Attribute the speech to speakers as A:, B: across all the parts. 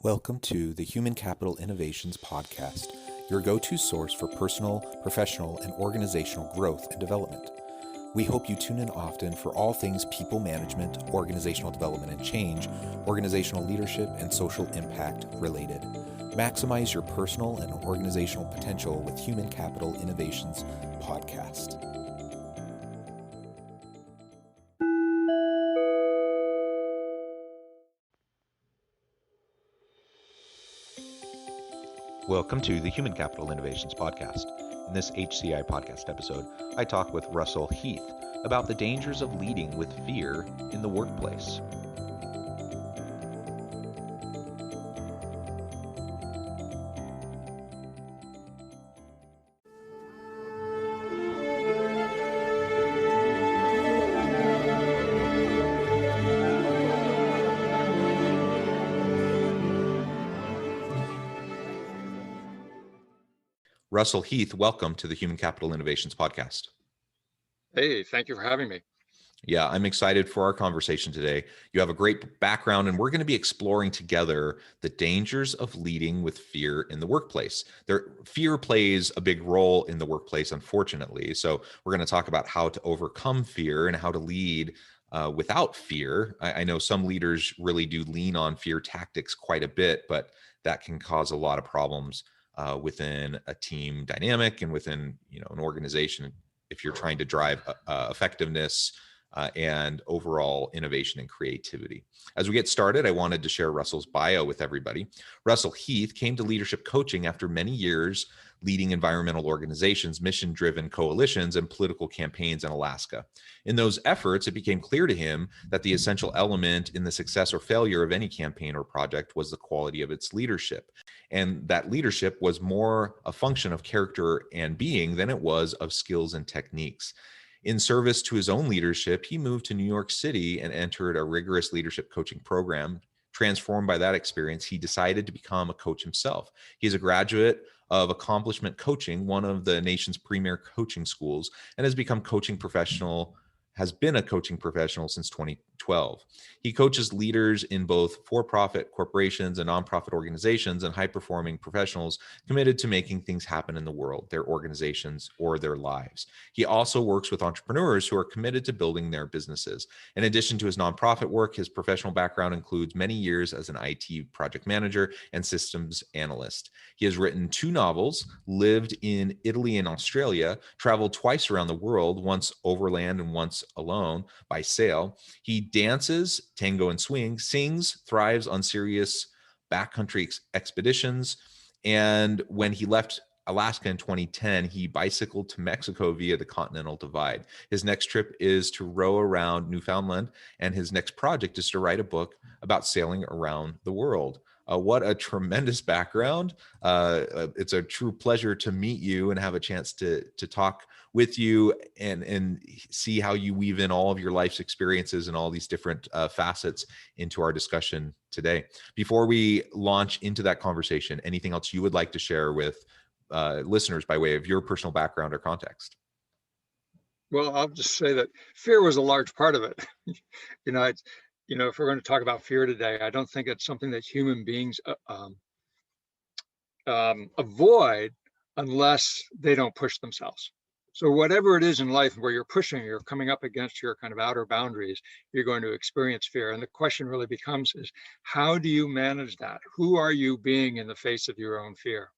A: Welcome to the Human Capital Innovations Podcast, your go-to source for personal, professional, and organizational growth and development. We hope you tune in often for all things people management, organizational development and change, organizational leadership, and social impact related. Maximize your personal and organizational potential with Human Capital Innovations Podcast. Welcome to the Human Capital Innovations Podcast. In this HCI podcast episode, I talk with Russell Heath about the dangers of leading with fear in the workplace. Russell Heath, welcome to the Human Capital Innovations Podcast.
B: Hey, thank you for having me.
A: Yeah, I'm excited for our conversation today. You have a great background, and we're going to be exploring together the dangers of leading with fear in the workplace. Fear plays a big role in the workplace, unfortunately. So we're going to talk about how to overcome fear and how to lead without fear. I know some leaders really do lean on fear tactics quite a bit, but that can cause a lot of problems within a team dynamic and within an organization if you're trying to drive effectiveness and overall innovation and creativity. As we get started, I wanted to share Russell's bio with everybody. Russell Heath came to leadership coaching after many years leading environmental organizations, mission-driven coalitions, and political campaigns in Alaska. In those efforts, it became clear to him that the essential element in the success or failure of any campaign or project was the quality of its leadership. And that leadership was more a function of character and being than it was of skills and techniques. In service to his own leadership, he moved to New York City and entered a rigorous leadership coaching program. Transformed by that experience, he decided to become a coach himself. He's a graduate of Accomplishment Coaching, one of the nation's premier coaching schools, and has been a coaching professional since 2012. He coaches leaders in both for-profit corporations and nonprofit organizations and high-performing professionals committed to making things happen in the world, their organizations, or their lives. He also works with entrepreneurs who are committed to building their businesses. In addition to his nonprofit work, his professional background includes many years as an IT project manager and systems analyst. He has written 2 novels, lived in Italy and Australia, traveled twice around the world, once overland and once alone by sail. He dances, tango and swing, sings, thrives on serious backcountry expeditions. And when he left Alaska in 2010, he bicycled to Mexico via the Continental Divide. His next trip is to row around Newfoundland, and his next project is to write a book about sailing around the world. What a tremendous background. It's a true pleasure to meet you and have a chance to talk with you and see how you weave in all of your life's experiences and all these different facets into our discussion today. Before we launch into that conversation, anything else you would like to share with listeners by way of your personal background or context?
B: Well, I'll just say that fear was a large part of it. If we're going to talk about fear today, I don't think it's something that human beings avoid unless they don't push themselves. So whatever it is in life where you're pushing, you're coming up against your kind of outer boundaries, you're going to experience fear. And the question really becomes is, how do you manage that? Who are you being in the face of your own fear?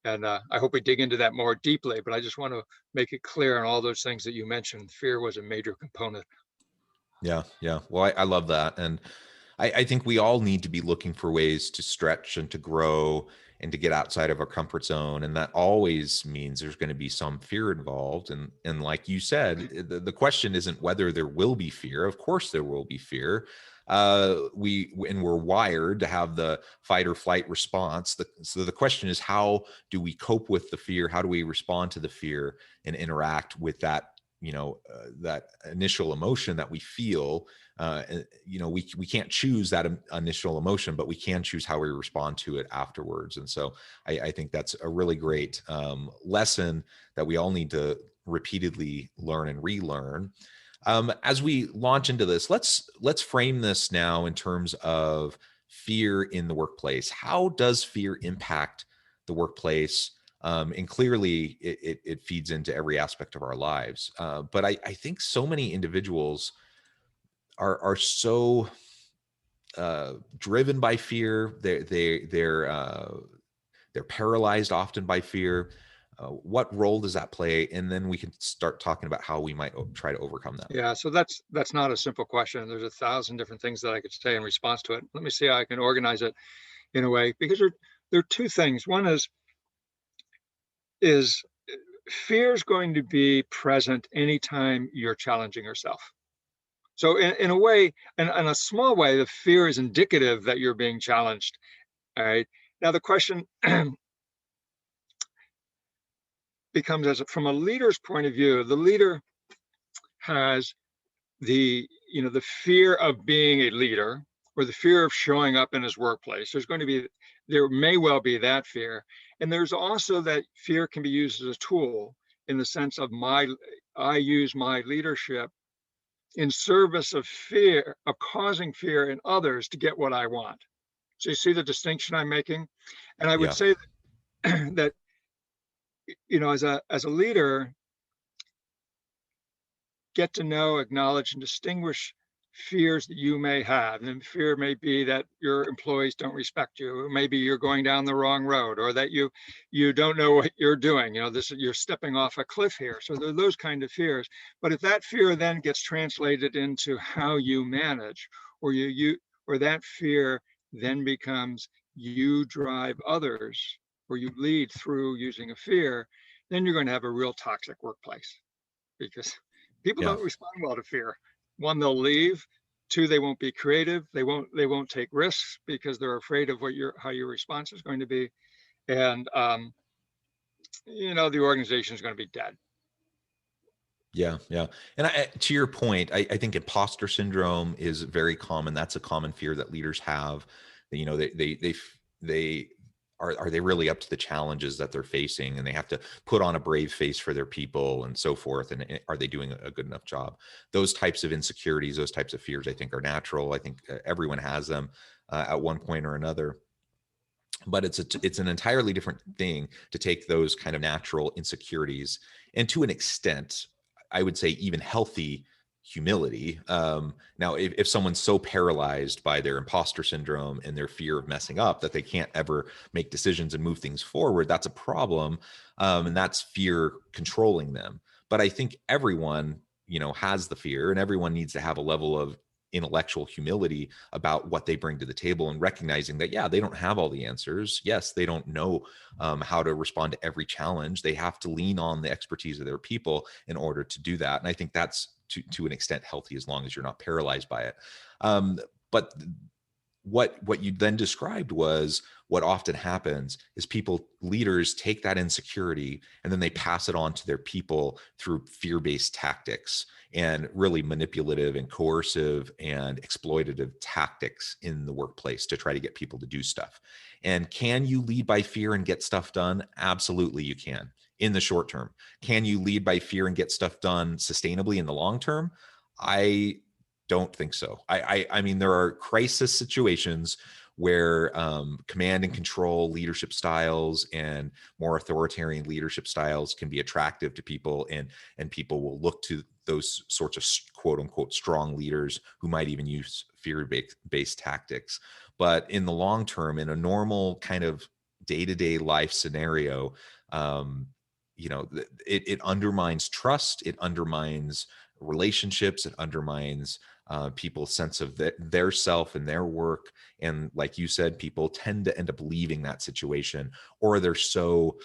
B: And I hope we dig into that more deeply, but I just want to make it clear on all those things that you mentioned, fear was a major component.
A: Yeah. Well, I love that. And I think we all need to be looking for ways to stretch and to grow and to get outside of our comfort zone. And that always means there's going to be some fear involved. And like you said, the question isn't whether there will be fear. Of course, there will be fear. We're wired to have the fight or flight response. So the question is, how do we cope with the fear? How do we respond to the fear and interact with that? That initial emotion that we feel, we can't choose that initial emotion, but we can choose how we respond to it afterwards. And so I think that's a really great lesson that we all need to repeatedly learn and relearn. As we launch into this, let's frame this now in terms of fear in the workplace. How does fear impact the workplace? And clearly, it feeds into every aspect of our lives. But I think so many individuals are so driven by fear. They're paralyzed often by fear. What role does that play? And then we can start talking about how we might try to overcome that.
B: Yeah, so that's not a simple question. There's 1,000 different things that I could say in response to it. Let me see how I can organize it in a way, because there are two things. One is fear is going to be present anytime you're challenging yourself. So in a way, in a small way, the fear is indicative that you're being challenged. All right. Now the question becomes, from a leader's point of view, the leader has the fear of being a leader, or the fear of showing up in his workplace. There may well be that fear. And there's also that fear can be used as a tool, in the sense of I use my leadership in service of fear, of causing fear in others to get what I want. So you see the distinction I'm making? And I would
A: Yeah.
B: say that, as a leader, get to know, acknowledge, and distinguish fears that you may have. And fear may be that your employees don't respect you, or maybe you're going down the wrong road, or that you don't know what you're doing. You're stepping off a cliff here. So there are those kind of fears. But if that fear then gets translated into how you manage, or or that fear then becomes, you drive others, or you lead through using a fear, then you're going to have a real toxic workplace, because people
A: Yeah.
B: don't respond well to fear. One, they'll leave. Two, they won't be creative. They won't take risks because they're afraid of how your response is going to be. And the organization is going to be dead.
A: Yeah, yeah. And to your point, I think imposter syndrome is very common. That's a common fear that leaders have. They are they really up to the challenges that they're facing, and they have to put on a brave face for their people and so forth. And are they doing a good enough job? Those types of insecurities, those types of fears, I think are natural. I think everyone has them at one point or another. But it's an entirely different thing to take those kind of natural insecurities, and to an extent, I would say even healthy humility. Now, if someone's so paralyzed by their imposter syndrome and their fear of messing up that they can't ever make decisions and move things forward, that's a problem, and that's fear controlling them. But I think everyone, has the fear, and everyone needs to have a level of intellectual humility about what they bring to the table, and recognizing that, yeah, they don't have all the answers. Yes, they don't know how to respond to every challenge. They have to lean on the expertise of their people in order to do that. And I think that's to an extent healthy, as long as you're not paralyzed by it. But what you then described was what often happens is leaders take that insecurity and then they pass it on to their people through fear-based tactics, and really manipulative and coercive and exploitative tactics in the workplace to try to get people to do stuff. And can you lead by fear and get stuff done? Absolutely, you can, in the short term. Can you lead by fear and get stuff done sustainably in the long term? I don't think so. I mean, there are crisis situations where command and control leadership styles and more authoritarian leadership styles can be attractive to people, and people will look to those sorts of quote unquote strong leaders who might even use fear-based tactics. But in the long term, in a normal kind of day-to-day life scenario, it undermines trust, it undermines relationships, it undermines people's sense of their self and their work. And like you said, people tend to end up leaving that situation, or they're so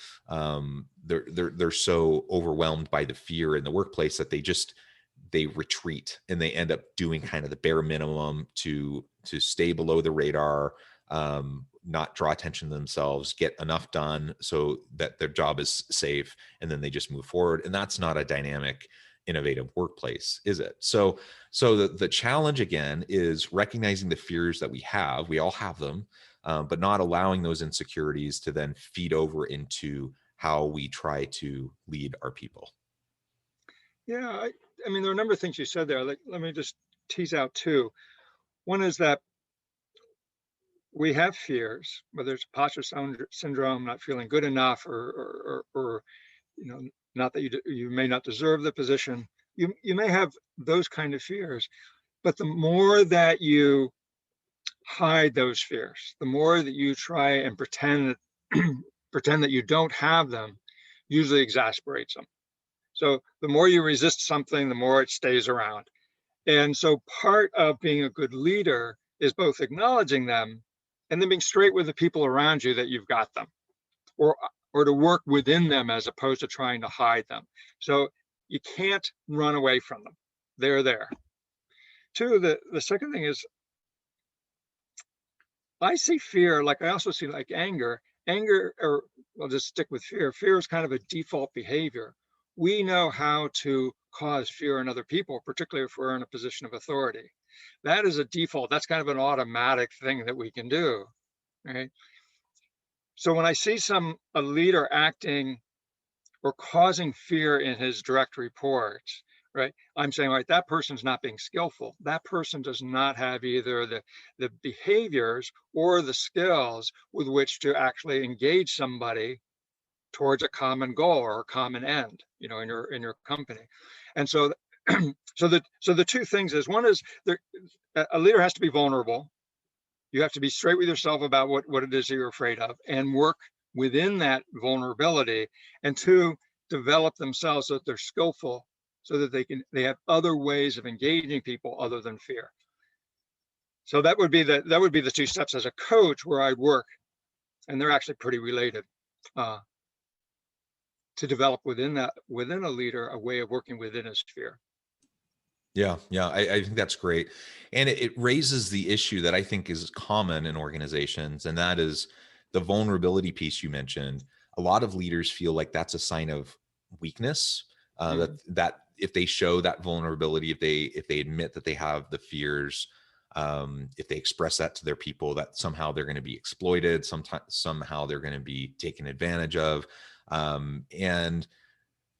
A: they're so overwhelmed by the fear in the workplace that they retreat, and they end up doing kind of the bare minimum to stay below the radar, not draw attention to themselves, get enough done so that their job is safe, and then they just move forward. And that's not a dynamic, innovative workplace, is it? So the challenge again is recognizing the fears that we have. We all have them, but not allowing those insecurities to then feed over into how we try to lead our people.
B: Yeah, I mean, there are a number of things you said there. Let me just tease out two. One is that we have fears, whether it's imposter syndrome, not feeling good enough, or you know, not that you may not deserve the position. You may have those kind of fears, but the more that you hide those fears, the more that you try and pretend that pretend that you don't have them, usually exasperates them. So the more you resist something, the more it stays around. And so part of being a good leader is both acknowledging them and then being straight with the people around you that you've got them, or to work within them as opposed to trying to hide them. So you can't run away from them. They're there. Two, the second thing is, I see fear, like I also see like anger. Anger, or I'll just stick with fear. Fear is kind of a default behavior. We know how to cause fear in other people, particularly if we're in a position of authority. That is a default. That's kind of an automatic thing that we can do, right? So when I see a leader acting or causing fear in his direct reports, right, I'm saying, right, that person's not being skillful. That person does not have either the behaviors or the skills with which to actually engage somebody towards a common goal or a common end, you know, in your company. And so so the two things is, one is a leader has to be vulnerable. You have to be straight with yourself about what it is that you're afraid of, and work within that vulnerability. And two, develop themselves so that they're skillful, so that they have other ways of engaging people other than fear. So that would be the two steps as a coach where I'd work, and they're actually pretty related, to develop within a leader a way of working within his fear.
A: Yeah, yeah, I think that's great. And it raises the issue that I think is common in organizations, and that is the vulnerability piece you mentioned. A lot of leaders feel like that's a sign of weakness, that if they show that vulnerability, if they admit that they have the fears, if they express that to their people, that somehow they're going to be exploited, somehow they're going to be taken advantage of. And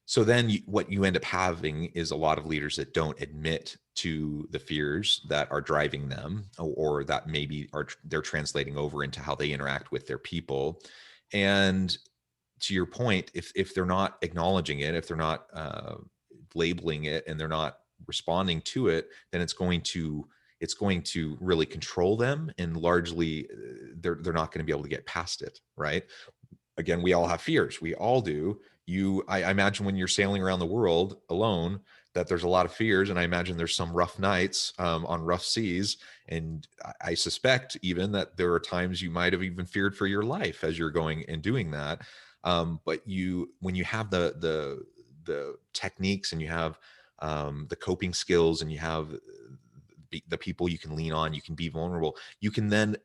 A: so then what you end up having is a lot of leaders that don't admit to the fears that are driving them, or that maybe they're translating over into how they interact with their people. And to your point, if they're not acknowledging it, if they're not labeling it, and they're not responding to it, then it's going to really control them, and largely they're not going to be able to get past it, right? Again, we all have fears. We all do. I imagine when you're sailing around the world alone, that there's a lot of fears. And I imagine there's some rough nights on rough seas. And I suspect even that there are times you might have even feared for your life as you're going and doing that. But when you have the techniques, and you have the coping skills, and you have the people you can lean on, you can be vulnerable, you can then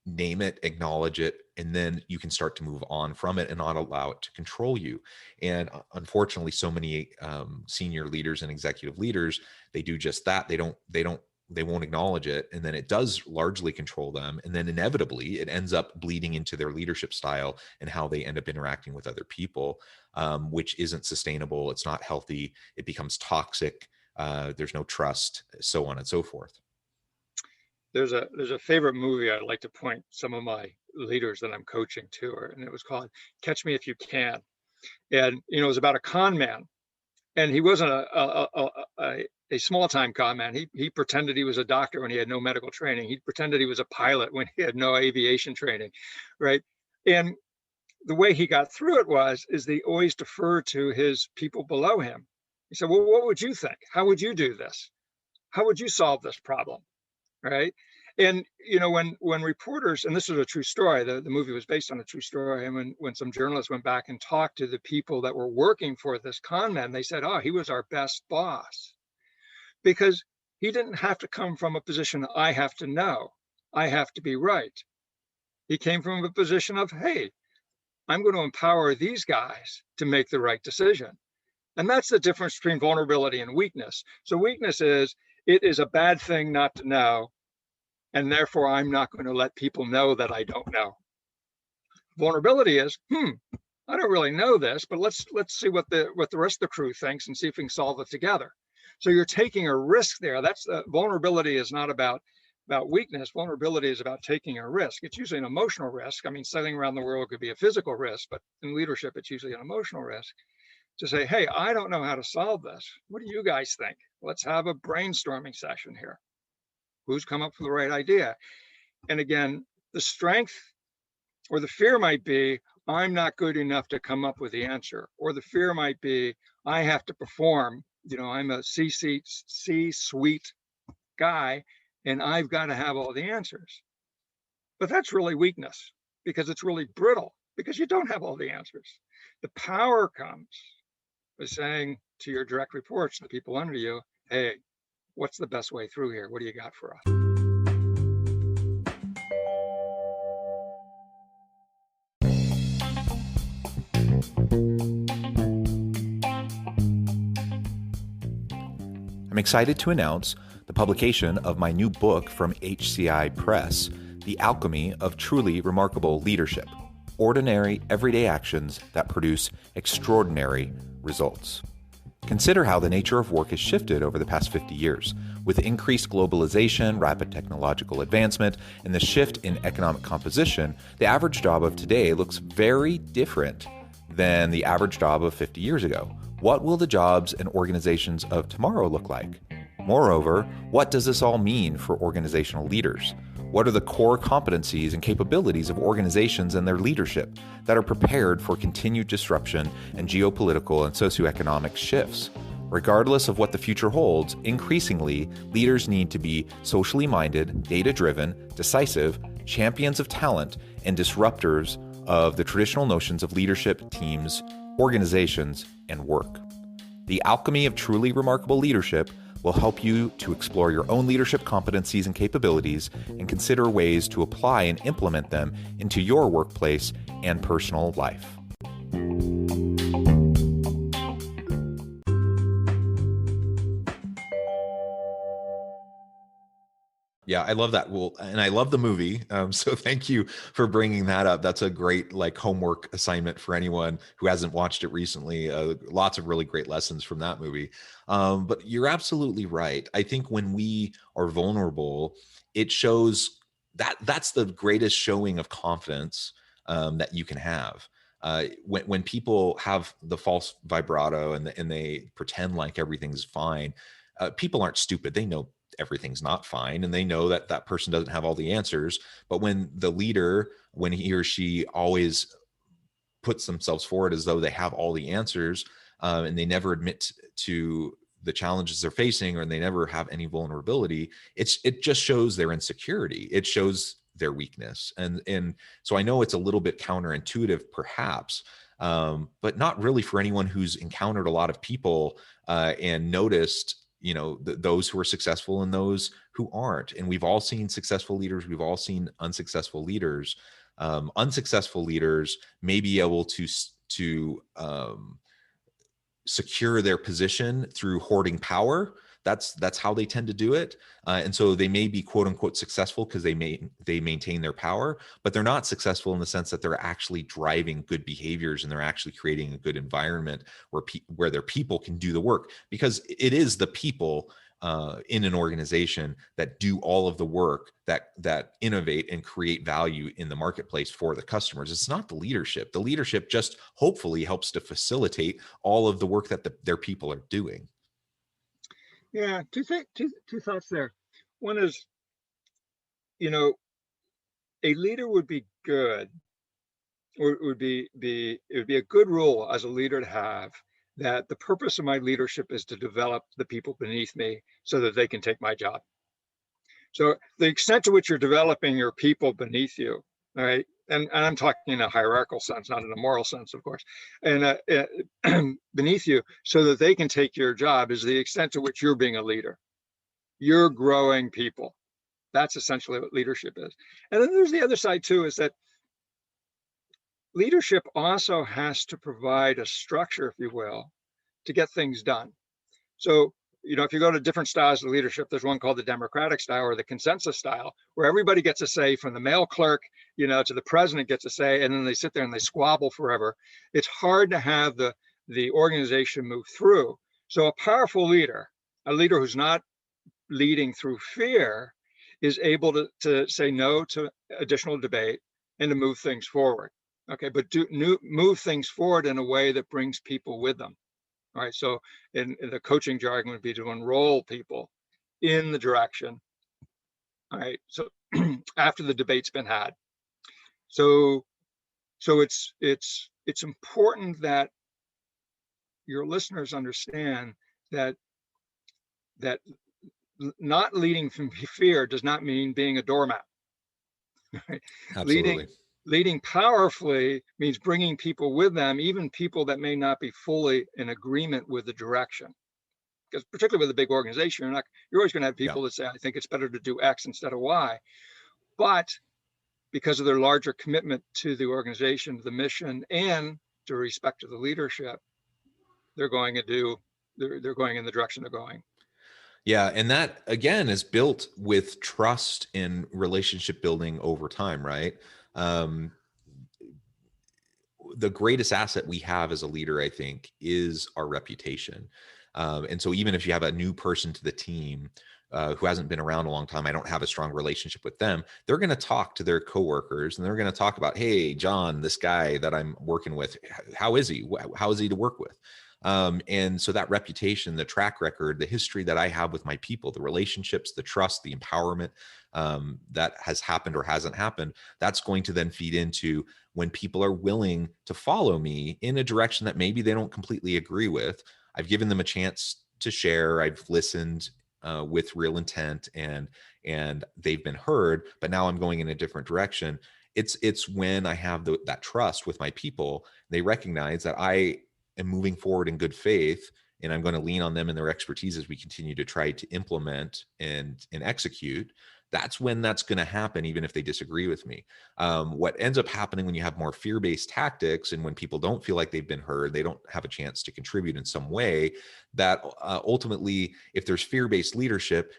A: name it, acknowledge it, and then you can start to move on from it and not allow it to control you. And unfortunately, so many senior leaders and executive leaders, they do just that. They won't acknowledge it, and then it does largely control them. And then inevitably, it ends up bleeding into their leadership style and how they end up interacting with other people, which isn't sustainable. It's not healthy. It becomes toxic. There's no trust, so on and so forth.
B: There's a favorite movie I'd like to point some of my leaders that I'm coaching to, and it was called Catch Me If You Can. And, you know, it was about a con man, and he wasn't a small time con man. He pretended he was a doctor when he had no medical training. He pretended he was a pilot when he had no aviation training, right? And the way he got through it is they always deferred to his people below him. He said, well, what would you think? How would you do this? How would you solve this problem? Right. And, you know, when reporters, and this is a true story, the movie was based on a true story. And when some journalists went back and talked to the people that were working for this con man, they said, oh, he was our best boss, because he didn't have to come from a position, I have to know, I have to be right. He came from a position of, hey, I'm going to empower these guys to make the right decision. And that's the difference between vulnerability and weakness. So weakness is, it is a bad thing not to know, and therefore I'm not going to let people know that I don't know. Vulnerability is, I don't really know this, but let's see what the rest of the crew thinks, and see if we can solve it together. So you're taking a risk there. That's vulnerability is not about about weakness. Vulnerability is about taking a risk. It's usually an emotional risk. I mean, sailing around the world could be a physical risk, but in leadership, it's usually an emotional risk. To say, hey, I don't know how to solve this. What do you guys think? Let's have a brainstorming session here. Who's come up with the right idea? And again, the strength or the fear might be, I'm not good enough to come up with the answer. Or the fear might be, I have to perform. I'm a C-suite guy, and I've got to have all the answers. But that's really weakness, because it's really brittle, because you don't have all the answers. The power comes by saying to your direct reports, the people under you, hey, what's the best way through here? What do you got for us?
A: I'm excited to announce the publication of my new book from HCI Press, The Alchemy of Truly Remarkable Leadership: Ordinary, Everyday Actions That Produce Extraordinary Results. Consider how the nature of work has shifted over the past 50 years. With increased globalization, rapid technological advancement, and the shift in economic composition, the average job of today looks very different than the average job of 50 years ago. What will the jobs and organizations of tomorrow look like? Moreover, what does this all mean for organizational leaders? What are the core competencies and capabilities of organizations and their leadership that are prepared for continued disruption and geopolitical and socioeconomic shifts? Regardless of what the future holds, increasingly, leaders need to be socially minded, data-driven, decisive, champions of talent, and disruptors of the traditional notions of leadership, teams, organizations, and work. The Alchemy of Truly Remarkable Leadership will help you to explore your own leadership competencies and capabilities and consider ways to apply and implement them into your workplace and personal life. Yeah, I love that. Well, and I love the movie. So thank you for bringing that up. That's a great homework assignment for anyone who hasn't watched it recently. Lots of really great lessons from that movie. But you're absolutely right. I think when we are vulnerable, it shows that's the greatest showing of confidence that you can have. When people have the false vibrato and they pretend like everything's fine, people aren't stupid. They know everything's not fine, and they know that that person doesn't have all the answers. But when the leader, when he or she always puts themselves forward as though they have all the answers, and they never admit to the challenges they're facing, or they never have any vulnerability, it just shows their insecurity. It shows their weakness. And so I know it's a little bit counterintuitive perhaps, but not really for anyone who's encountered a lot of people and noticed those who are successful and those who aren't. And we've all seen successful leaders. We've all seen unsuccessful leaders. Unsuccessful leaders may be able to secure their position through hoarding power. That's how they tend to do it. And so they may be quote unquote successful because they maintain their power, but they're not successful in the sense that they're actually driving good behaviors and they're actually creating a good environment where their people can do the work, because it is the people in an organization that do all of the work that innovate and create value in the marketplace for the customers. It's not the leadership. The leadership just hopefully helps to facilitate all of the work that their people are doing.
B: Yeah, two thoughts there. One is, a leader would be good, or it would be a good rule as a leader to have, that the purpose of my leadership is to develop the people beneath me so that they can take my job. So the extent to which you're developing your people beneath you, all right, and I'm talking in a hierarchical sense, not in a moral sense, of course, and beneath you so that they can take your job, is the extent to which you're being a leader. You're growing people. That's essentially what leadership is. And then there's the other side too, is that leadership also has to provide a structure, if you will, to get things done. So, if you go to different styles of leadership, there's one called the democratic style or the consensus style, where everybody gets a say, from the mail clerk, to the president gets a say, and then they sit there and they squabble forever. It's hard to have the organization move through. So a powerful leader, a leader who's not leading through fear, is able to say no to additional debate and to move things forward. Okay, but move things forward in a way that brings people with them. All right, so in the coaching jargon would be to enroll people in the direction. All right, so after the debate's been had. So it's important that your listeners understand that that not leading from fear does not mean being a doormat. Right? Leading
A: Absolutely.
B: leading powerfully means bringing people with them, even people that may not be fully in agreement with the direction. Because particularly with a big organization, you're always going to have
A: Yeah.
B: people that say, I think it's better to do X instead of Y. But because of their larger commitment to the organization, the mission, and to respect to the leadership, they're going they're going in the direction they're going.
A: Yeah, and that again is built with trust and relationship building over time, right? Um, the greatest asset we have as a leader, I think, is our reputation. And so even if you have a new person to the team who hasn't been around a long time, I don't have a strong relationship with them, they're going to talk to their coworkers and they're going to talk about, hey, John, this guy that I'm working with, how is he? How is he to work with? And so that reputation, the track record, the history that I have with my people, the relationships, the trust, the empowerment that has happened or hasn't happened, that's going to then feed into when people are willing to follow me in a direction that maybe they don't completely agree with. I've given them a chance to share. I've listened with real intent, and they've been heard. But now I'm going in a different direction. It's when I have that trust with my people, they recognize that I am moving forward in good faith, and I'm going to lean on them and their expertise as we continue to try to implement and execute. That's when that's going to happen, even if they disagree with me. What ends up happening when you have more fear-based tactics and when people don't feel like they've been heard, they don't have a chance to contribute in some way, that ultimately, if there's fear-based leadership,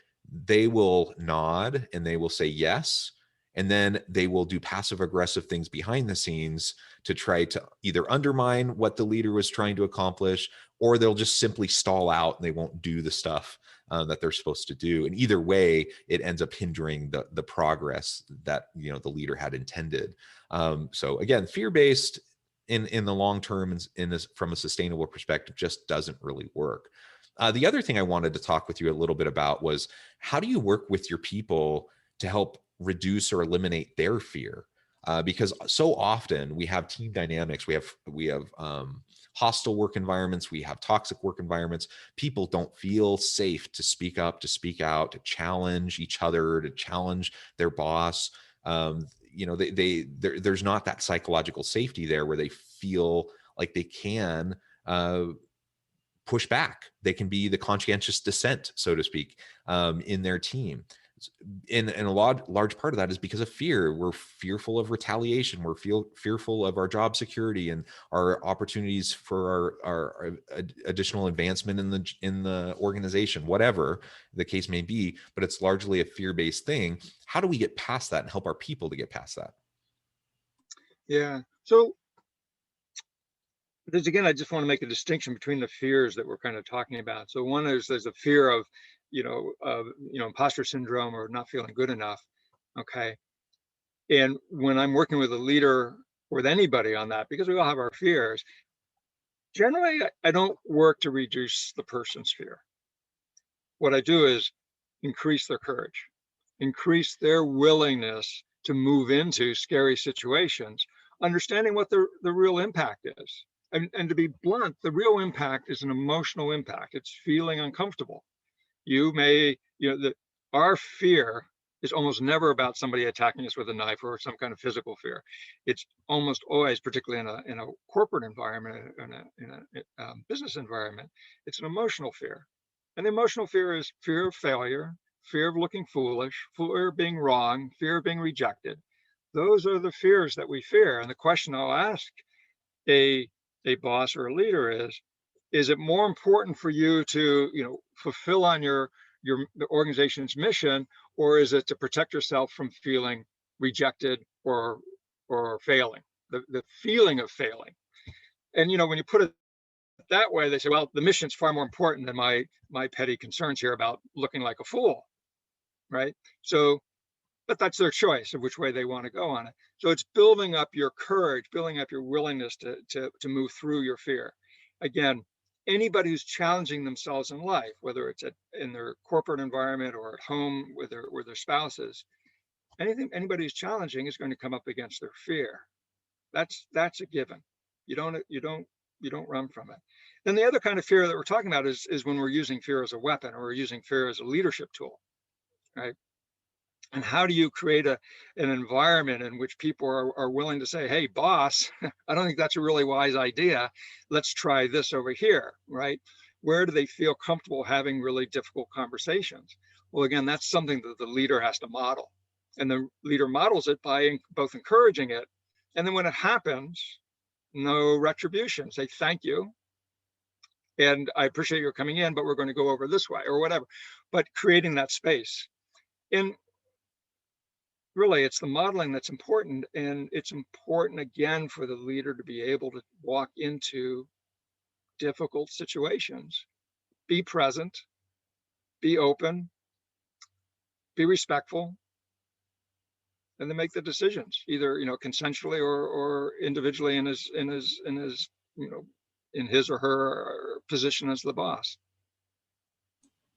A: they will nod and they will say yes. And then they will do passive aggressive things behind the scenes to try to either undermine what the leader was trying to accomplish, or they'll just simply stall out and they won't do the stuff that they're supposed to do. And either way, it ends up hindering the progress that the leader had intended. So again, fear-based in the long term and in this, from a sustainable perspective, just doesn't really work. The other thing I wanted to talk with you a little bit about was, how do you work with your people to help reduce or eliminate their fear? Because so often we have team dynamics, we have hostile work environments, we have toxic work environments. People don't feel safe to speak up, to speak out, to challenge each other, to challenge their boss. There's not that psychological safety there where they feel like they can push back. They can be the conscientious dissent, so to speak, in their team. And a large part of that is because of fear. We're fearful of retaliation. We're fearful of our job security and our opportunities for our additional advancement in the organization, whatever the case may be. But it's largely a fear-based thing. How do we get past that and help our people to get past that?
B: Yeah. So because again, I just want to make a distinction between the fears that we're kind of talking about. So one is there's a fear of, imposter syndrome or not feeling good enough. Okay. And when I'm working with a leader, with anybody on that, because we all have our fears, generally I don't work to reduce the person's fear. What I do is increase their courage, increase their willingness to move into scary situations, understanding what the real impact is. And to be blunt, the real impact is an emotional impact. It's feeling uncomfortable. Our fear is almost never about somebody attacking us with a knife or some kind of physical fear. It's almost always, particularly in a corporate environment, in a business environment, it's an emotional fear. And the emotional fear is fear of failure, fear of looking foolish, fear of being wrong, fear of being rejected. Those are the fears that we fear. And the question I'll ask a boss or a leader is it more important for you to fulfill on the organization's mission, or is it to protect yourself from feeling rejected or failing, the feeling of failing? And when you put it that way, they say, well, the mission's far more important than my petty concerns here about looking like a fool, right? So but that's their choice of which way they want to go on it. So it's building up your courage, building up your willingness to move through your fear. Again, anybody who's challenging themselves in life, whether it's in their corporate environment or at home with their spouses, anybody who's challenging is going to come up against their fear. That's a given. You don't run from it. Then the other kind of fear that we're talking about is when we're using fear as a weapon, or we're using fear as a leadership tool, right? And how do you create an environment in which people are willing to say, hey, boss, I don't think that's a really wise idea. Let's try this over here, right? Where do they feel comfortable having really difficult conversations? Well, again, that's something that the leader has to model. And the leader models it by both encouraging it, and then when it happens, no retribution. Say, thank you. And I appreciate your coming in, but we're going to go over this way or whatever. But creating that space. And really, it's the modeling that's important. And it's important, again, for the leader to be able to walk into difficult situations, be present, be open, be respectful, and then make the decisions, either consensually or individually in his in his or her position as the boss.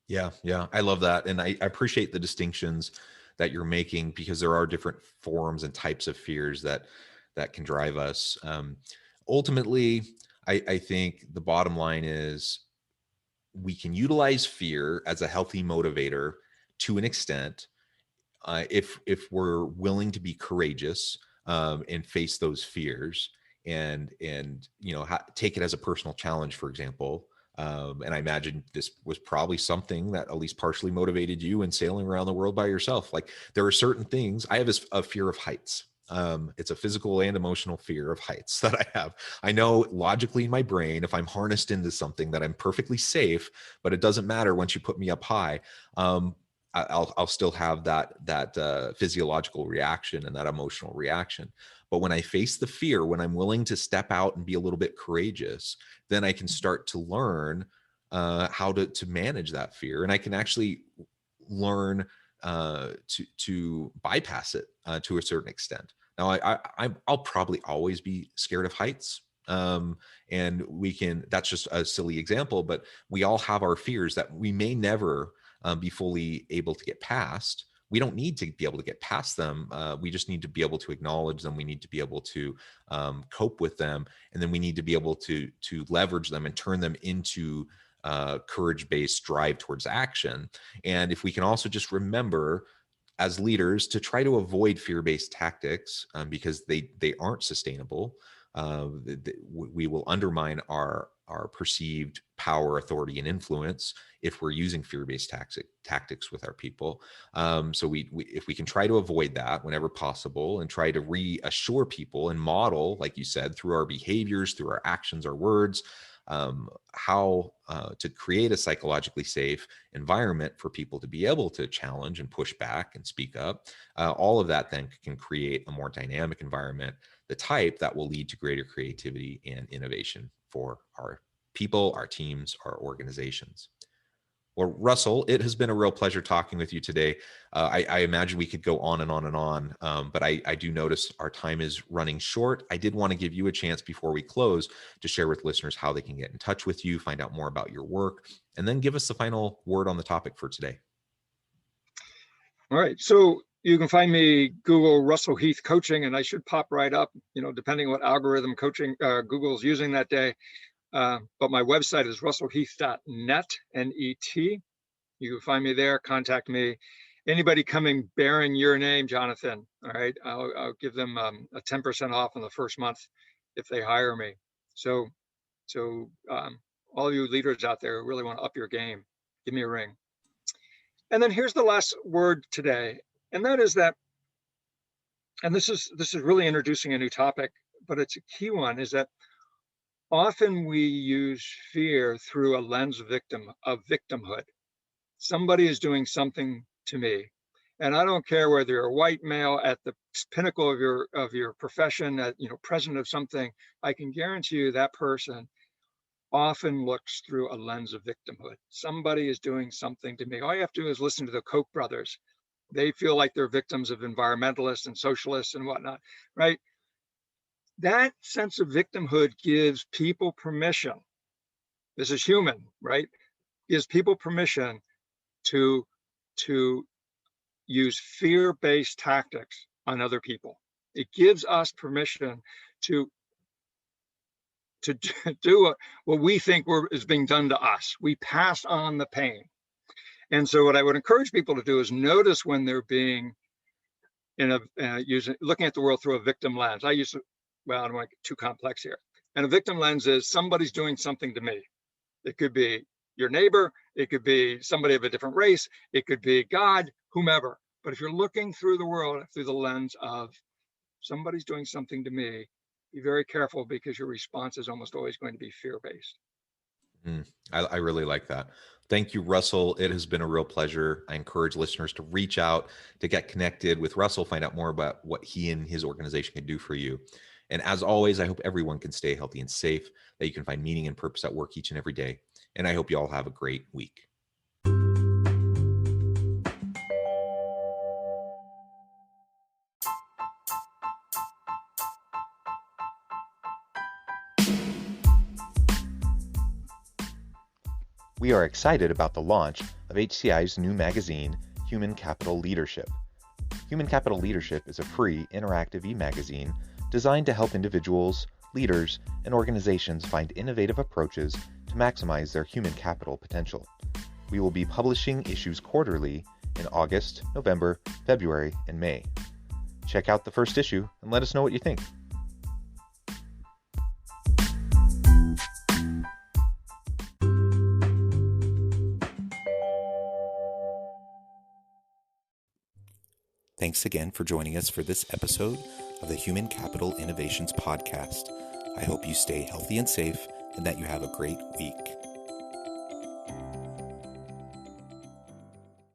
A: Yeah, yeah, I love that. And I appreciate the distinctions that you're making, because there are different forms and types of fears that can drive us. Ultimately, I think the bottom line is we can utilize fear as a healthy motivator to an extent, if we're willing to be courageous, and face those fears, and take it as a personal challenge, for example. And I imagine this was probably something that at least partially motivated you in sailing around the world by yourself. Like, there are certain things. I have a fear of heights. It's a physical and emotional fear of heights that I have. I know logically in my brain, if I'm harnessed into something, that I'm perfectly safe, but it doesn't matter once you put me up high. I'll still have that physiological reaction and that emotional reaction. But when I face the fear, when I'm willing to step out and be a little bit courageous, then I can start to learn how to manage that fear, and I can actually learn to bypass it to a certain extent. Now, I'll probably always be scared of heights. And that's just a silly example, but we all have our fears that we may never be fully able to get past. We don't need to be able to get past them. We just need to be able to acknowledge them. We need to be able to cope with them, and then we need to be able to leverage them and turn them into courage-based drive towards action. And if we can also just remember, as leaders, to try to avoid fear-based tactics, because they aren't sustainable. We will undermine our perceived power, authority, and influence if we're using fear-based tactics with our people. So if we can try to avoid that whenever possible, and try to reassure people and model, like you said, through our behaviors, through our actions, our words, how to create a psychologically safe environment for people to be able to challenge and push back and speak up. All of that then can create a more dynamic environment, the type that will lead to greater creativity and innovation for our people, our teams, our organizations. Well, Russell, it has been a real pleasure talking with you today. I imagine we could go on and on and on, but I do notice our time is running short. I did want to give you a chance before we close to share with listeners how they can get in touch with you, find out more about your work, and then give us the final word on the topic for today.
B: All right. So you can find me, Google Russell Heath coaching, and I should pop right up, depending what algorithm coaching Google's using that day. But my website is russellheath.net, N-E-T. You can find me there, contact me. Anybody coming bearing your name, Jonathan, all right, I'll give them a 10% off in the first month if they hire me. So all you leaders out there who really want to up your game, give me a ring. And then here's the last word today, and that is that, and this is really introducing a new topic, but it's a key one, is that often we use fear through a lens of victimhood. Somebody is doing something to me, and I don't care whether you're a white male at the pinnacle of your profession, president of something. I can guarantee you that person often looks through a lens of victimhood. Somebody is doing something to me. All you have to do is listen to the Koch brothers. They feel like they're victims of environmentalists and socialists and whatnot, right? That sense of victimhood gives people permission. This is human, right? Gives people permission to use fear-based tactics on other people. It gives us permission to do what we think is being done to us. We pass on the pain. And so what I would encourage people to do is notice when they're being looking at the world through a victim lens. I don't want to get too complex here. And a victim lens is somebody's doing something to me. It could be your neighbor, it could be somebody of a different race, it could be God, whomever. But if you're looking through the world through the lens of somebody's doing something to me, be very careful, because your response is almost always going to be fear-based.
A: I really like that. Thank you, Russell. It has been a real pleasure. I encourage listeners to reach out, to get connected with Russell, find out more about what he and his organization can do for you. And as always, I hope everyone can stay healthy and safe, that you can find meaning and purpose at work each and every day. And I hope you all have a great week. We are excited about the launch of HCI's new magazine, Human Capital Leadership. Human Capital Leadership is a free, interactive e-magazine designed to help individuals, leaders, and organizations find innovative approaches to maximize their human capital potential. We will be publishing issues quarterly in August, November, February, and May. Check out the first issue and let us know what you think. Thanks again for joining us for this episode of the Human Capital Innovations Podcast. I hope you stay healthy and safe and that you have a great week.